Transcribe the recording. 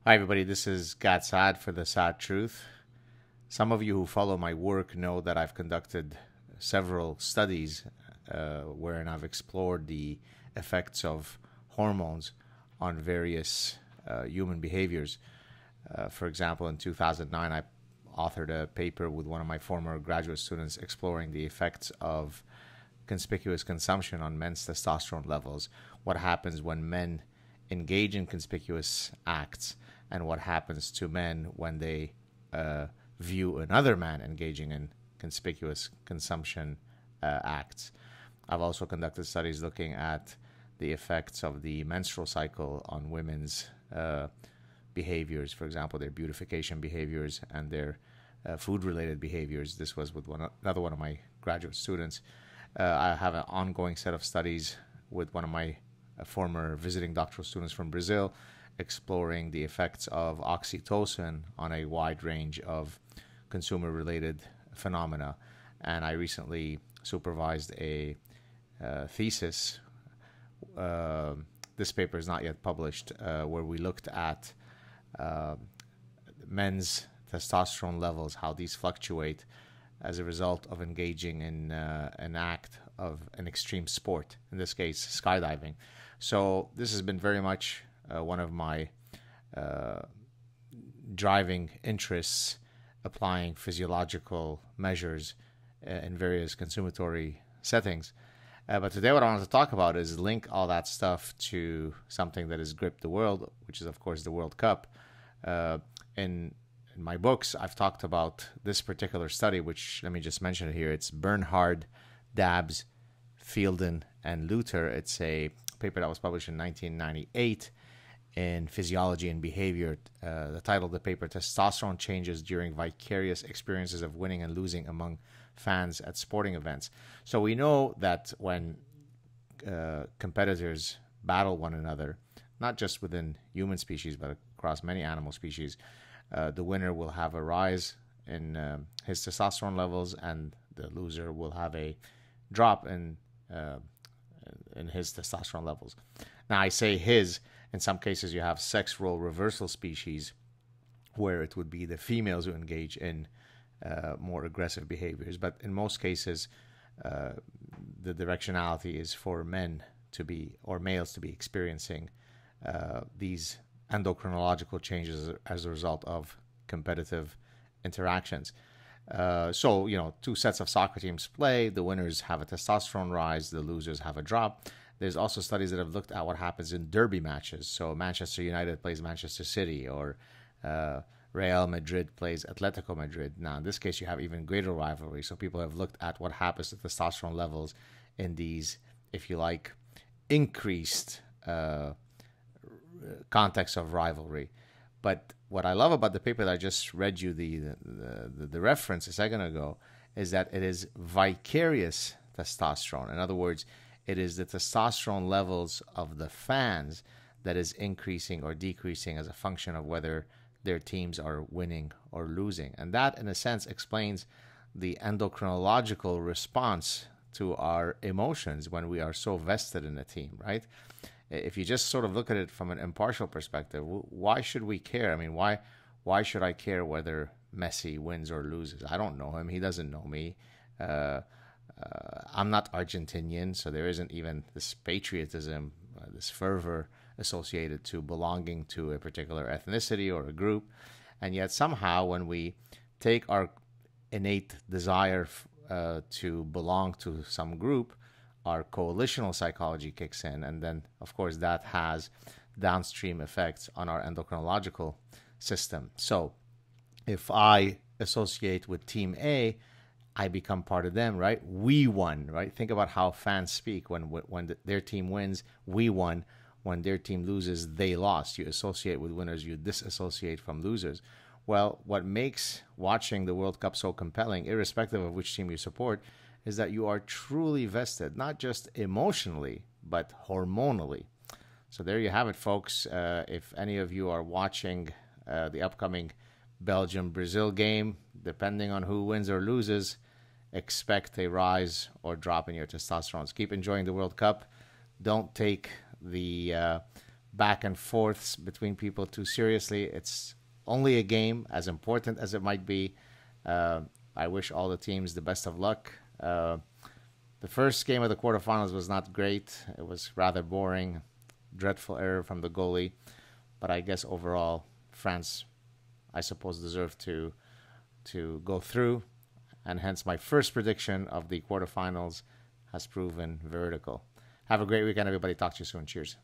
Hi, everybody. This is Gad Saad for the SAAD Truth. Some of you who follow my work know that I've conducted several studies wherein I've explored the effects of hormones on various human behaviors. For example, in 2009, I authored a paper with one of my former graduate students exploring the effects of conspicuous consumption on men's testosterone levels, what happens when men engage in conspicuous acts, and what happens to men when they view another man engaging in conspicuous consumption acts. I've also conducted studies looking at the effects of the menstrual cycle on women's behaviors, for example, their beautification behaviors and their food-related behaviors. This was with another one of my graduate students. I have an ongoing set of studies with one of my former visiting doctoral students from Brazil, exploring the effects of oxytocin on a wide range of consumer-related phenomena. And I recently supervised a thesis. This paper is not yet published, where we looked at men's testosterone levels, how these fluctuate as a result of engaging in an act of an extreme sport, in this case, skydiving. So this has been very much one of my driving interests, applying physiological measures in various consumatory settings. But today what I wanted to talk about is link all that stuff to something that has gripped the world, which is, of course, the World Cup. In my books, I've talked about this particular study, which, let me just mention it here. It's Bernhard, Dabbs, Fielden, and Luther. It's a paper that was published in 1998 in Physiology and Behavior. The title of the paper, Testosterone Changes During Vicarious Experiences of Winning and Losing Among Fans at Sporting Events. So we know that when competitors battle one another, not just within human species, but across many animal species, the winner will have a rise in his testosterone levels, and the loser will have a drop in his testosterone levels. Now, I say his. In some cases, you have sex role reversal species, where it would be the females who engage in more aggressive behaviors. But in most cases, the directionality is for men to be, or males to be, experiencing these endocrinological changes as a result of competitive interactions. So, two sets of soccer teams play. The winners have a testosterone rise. The losers have a drop. There's also studies that have looked at what happens in derby matches. So Manchester United plays Manchester City, or Real Madrid plays Atletico Madrid. Now, in this case, you have even greater rivalry. So people have looked at what happens to testosterone levels in these, if you like, increased context of rivalry. But what I love about the paper that I just read you the reference a second ago is that it is vicarious testosterone. In other words, it is the testosterone levels of the fans that is increasing or decreasing as a function of whether their teams are winning or losing. And that, in a sense, explains the endocrinological response to our emotions when we are so vested in a team, right? If you just sort of look at it from an impartial perspective, why should we care? I mean, why should I care whether Messi wins or loses? I don't know him. He doesn't know me. I'm not Argentinian, so there isn't even this patriotism, this fervor associated to belonging to a particular ethnicity or a group. And yet somehow when we take our innate desire to belong to some group, our coalitional psychology kicks in. And then, of course, that has downstream effects on our endocrinological system. So if I associate with Team A, I become part of them, right? We won, right? Think about how fans speak. When their team wins, we won. When their team loses, they lost. You associate with winners, you disassociate from losers. Well, what makes watching the World Cup so compelling, irrespective of which team you support, is that you are truly vested, not just emotionally, but hormonally. So there you have it, folks. If any of you are watching the upcoming Belgium-Brazil game, depending on who wins or loses, expect a rise or drop in your testosterone. Keep enjoying the World Cup. Don't take the back and forths between people too seriously. It's only a game, as important as it might be. I wish all the teams the best of luck. The first game of the quarterfinals was not great. It was rather boring. Dreadful error from the goalie. But I guess overall, France, I suppose, deserved to go through. And hence my first prediction of the quarterfinals has proven veridical. Have a great weekend, everybody. Talk to you soon. Cheers.